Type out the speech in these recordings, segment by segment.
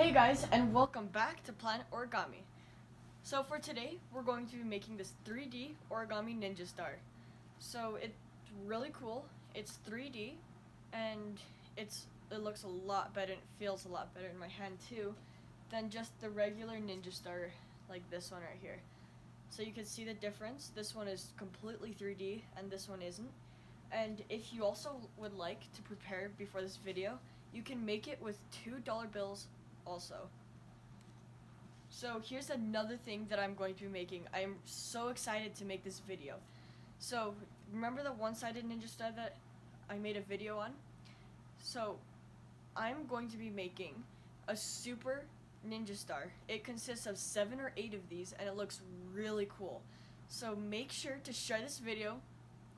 Hey guys, and welcome back to Planet Origami. So for today, we're going to be making this 3D origami ninja star. So it's really cool. It's 3D, and it looks a lot better and it feels a lot better in my hand too than just the regular ninja star like this one right here. So you can see the difference. This one is completely 3D and this one isn't. And if you also would like to prepare before this video, you can make it with $2 bills also. So here's another thing that I'm going to be making. I'm so excited to make this video. So remember the one-sided ninja star that I made a video on? So I'm going to be making a super ninja star. It consists of 7 or 8 of these and it looks really cool. So make sure to share this video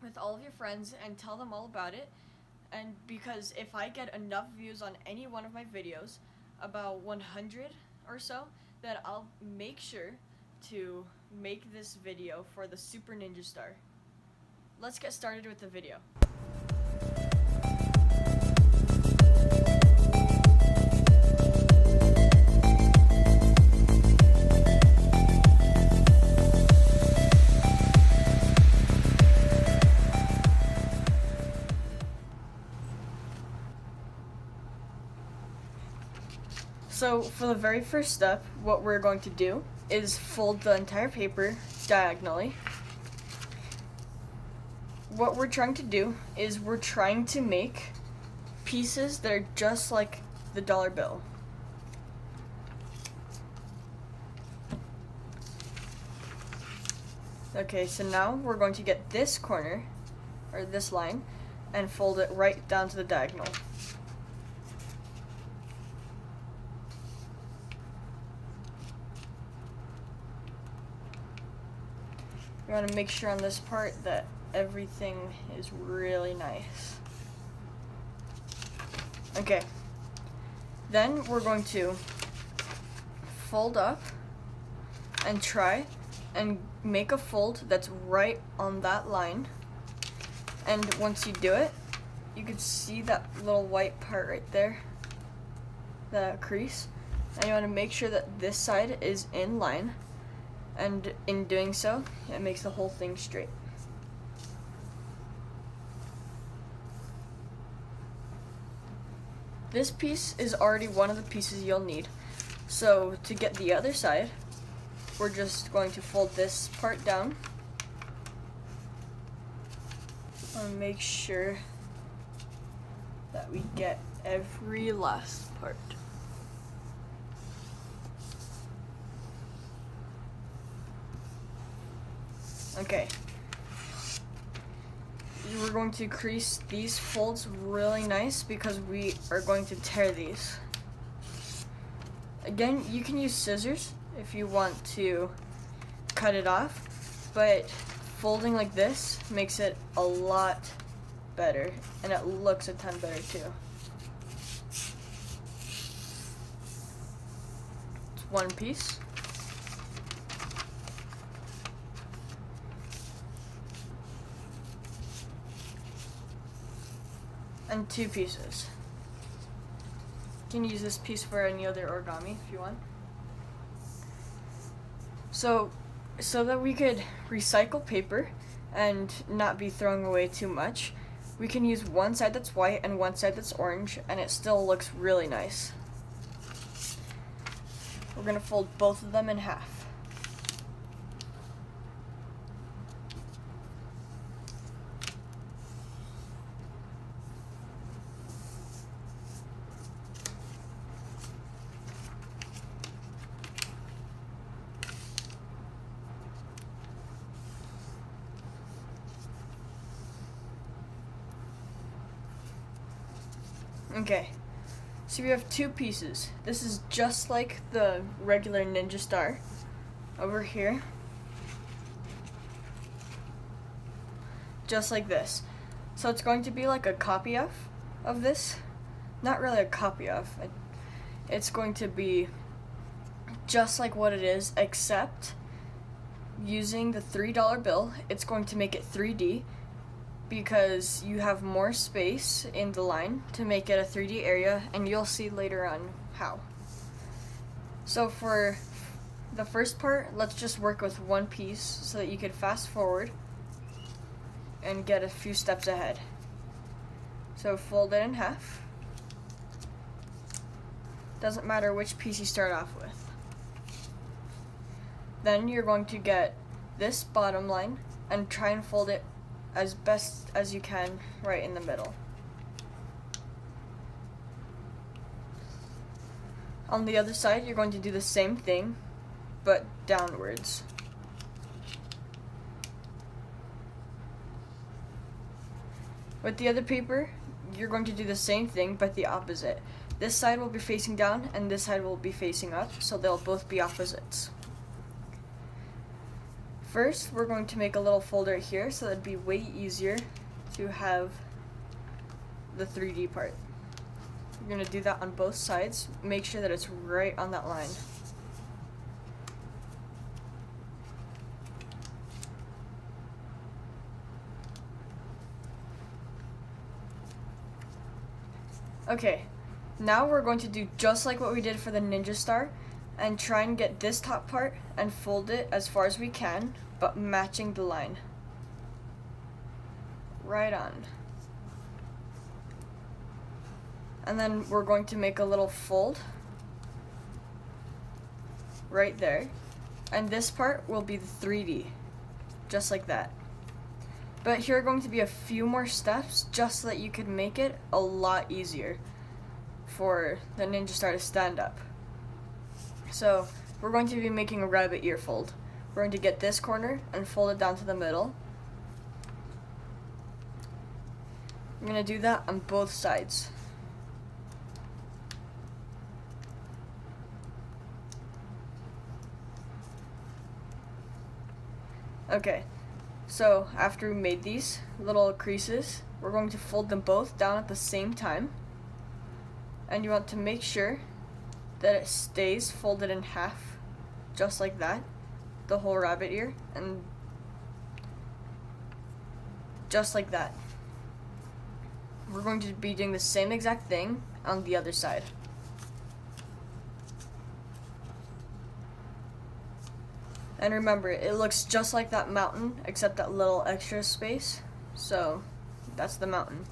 with all of your friends and tell them all about it. And because if I get enough views on any one of my videos, about 100 or so, then I'll make sure to make this video for the Super Ninja Star. Let's get started with the video. So for the very first step, what we're going to do is fold the entire paper diagonally. What we're trying to do is we're trying to make pieces that are just like the dollar bill. Okay, so now we're going to get this corner, or this line, and fold it right down to the diagonal. You want to make sure on this part that everything is really nice. Okay, then we're going to fold up and try and make a fold that's right on that line. And once you do it, you can see that little white part right there, that crease. And you want to make sure that this side is in line. And in doing so, it makes the whole thing straight. This piece is already one of the pieces you'll need. So to get the other side, we're just going to fold this part down and make sure that we get every last part. Okay, we're going to crease these folds really nice because we are going to tear these. Again, you can use scissors if you want to cut it off, but folding like this makes it a lot better and it looks a ton better too. It's one piece. And 2 pieces. You can use this piece for any other origami if you want. So that we could recycle paper and not be throwing away too much, we can use one side that's white and one side that's orange, and it still looks really nice. We're gonna fold both of them in half. Okay, so we have 2 pieces. This is just like the regular ninja star over here. Just like this. So it's going to be like a copy of this. Not really a copy of. It's going to be just like what it is, except using the $3 bill, it's going to make it 3D. because you have more space in the line to make it a 3D area, and you'll see later on how. So for the first part, let's just work with one piece so that you can fast forward and get a few steps ahead. So fold it in half. Doesn't matter which piece you start off with. Then you're going to get this bottom line and try and fold it as best as you can right in the middle. On the other side, you're going to do the same thing, but downwards. With the other paper, you're going to do the same thing, but the opposite. This side will be facing down, and this side will be facing up, so they'll both be opposites. First, we're going to make a little folder here, so that'd be way easier to have the 3D part. You're going to do that on both sides. Make sure that it's right on that line. Okay, now we're going to do just like what we did for the ninja star and try and get this top part and fold it as far as we can, but matching the line. Right on. And then we're going to make a little fold right there. And this part will be the 3D, just like that. But here are going to be a few more steps just so that you can make it a lot easier for the ninja star to stand up. So we're going to be making a rabbit ear fold. We're going to get this corner and fold it down to the middle. I'm going to do that on both sides. Okay, so after we made these little creases, we're going to fold them both down at the same time. And you want to make sure that it stays folded in half, just like that, the whole rabbit ear, and just like that. We're going to be doing the same exact thing on the other side. And remember, it looks just like that mountain, except that little extra space. So that's the mountain.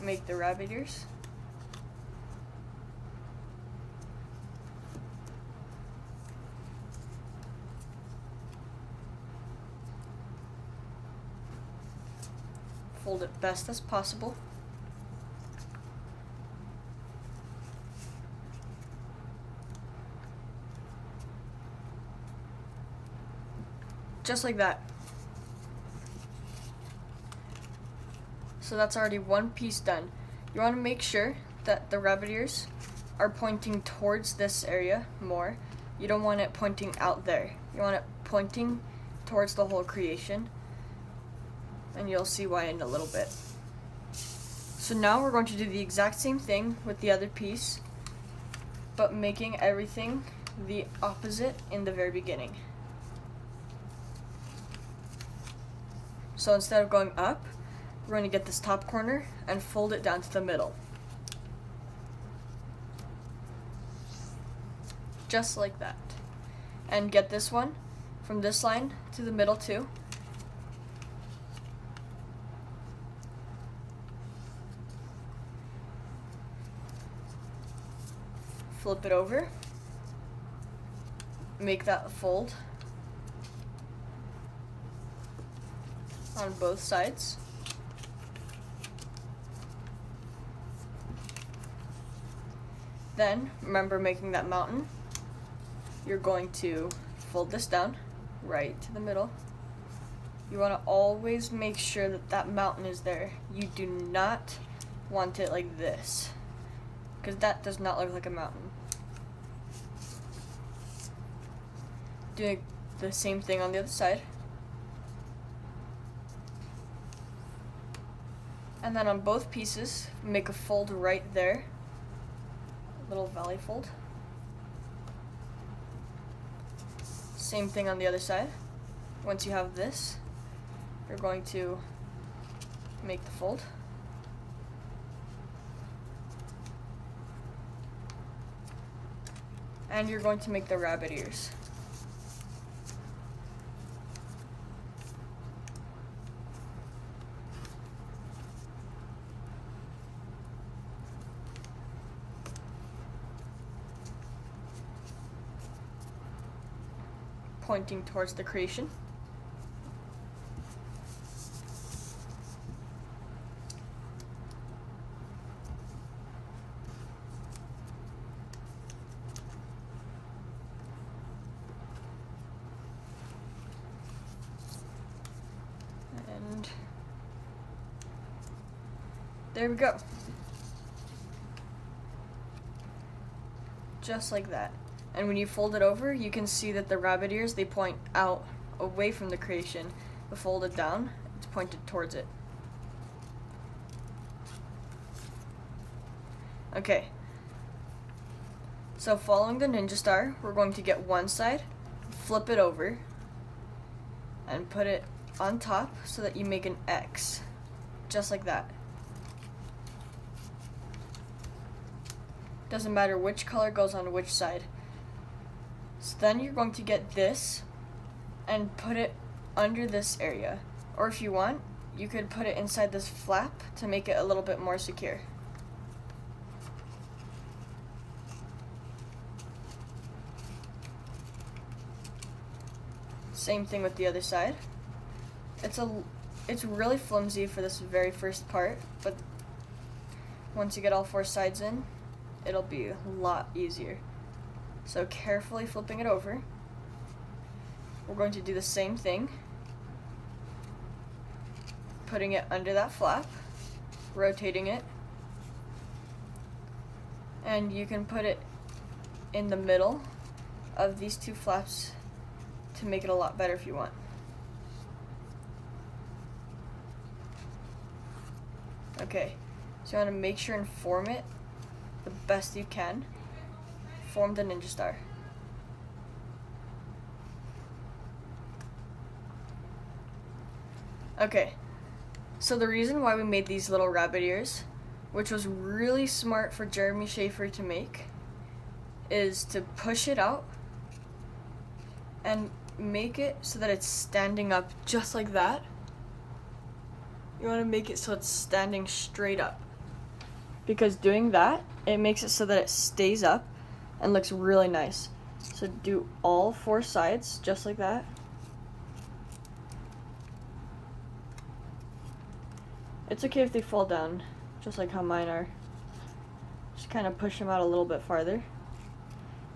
Make the rabbit ears. Fold it best as possible. Just like that. So that's already one piece done. You want to make sure that the rabbit ears are pointing towards this area more. You don't want it pointing out there. You want it pointing towards the whole creation. And you'll see why in a little bit. So now we're going to do the exact same thing with the other piece, but making everything the opposite in the very beginning. So instead of going up, we're going to get this top corner and fold it down to the middle. Just like that. And get this one from this line to the middle too. Flip it over. Make that fold on both sides. Then, remember making that mountain, you're going to fold this down right to the middle. You want to always make sure that that mountain is there. You do not want it like this, because that does not look like a mountain. Doing the same thing on the other side. And then on both pieces, make a fold right there. A little valley fold. Same thing on the other side. Once you have this, you're going to make the fold. and you're going to make the rabbit ears. Pointing towards the creation. And there we go. Just like that. And when you fold it over, you can see that the rabbit ears, they point out away from the creation. But fold it down, it's pointed towards it. Okay. So following the ninja star, we're going to get one side, flip it over, and put it on top so that you make an X. Just like that. Doesn't matter which color goes on which side. So then you're going to get this and put it under this area. Or if you want, you could put it inside this flap to make it a little bit more secure. Same thing with the other side. It's really flimsy for this very first part, but once you get all four sides in, it'll be a lot easier. So carefully flipping it over. We're going to do the same thing. Putting it under that flap, rotating it, and you can put it in the middle of these two flaps to make it a lot better if you want. Okay, so you want to make sure and form it the best you can. Form the ninja star. Okay, so the reason why we made these little rabbit ears, which was really smart for Jeremy Schaefer to make, is to push it out and make it so that it's standing up just like that. You want to make it so it's standing straight up, because doing that, it makes it so that it stays up and looks really nice. So do all four sides just like that. It's okay if they fall down, just like how mine are. Just kind of push them out a little bit farther.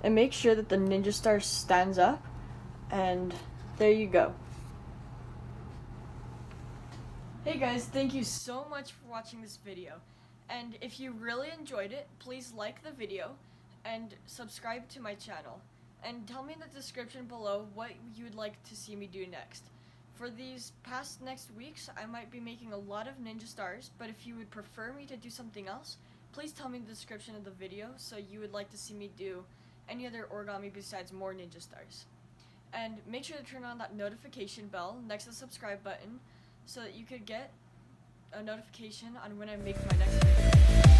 And make sure that the ninja star stands up, and there you go. Hey guys, thank you so much for watching this video. And if you really enjoyed it, please like the video and subscribe to my channel. And tell me in the description below what you would like to see me do next. For these past next weeks, I might be making a lot of ninja stars, but if you would prefer me to do something else, please tell me in the description of the video so you would like to see me do any other origami besides more ninja stars. And make sure to turn on that notification bell next to the subscribe button so that you could get a notification on when I make my next video.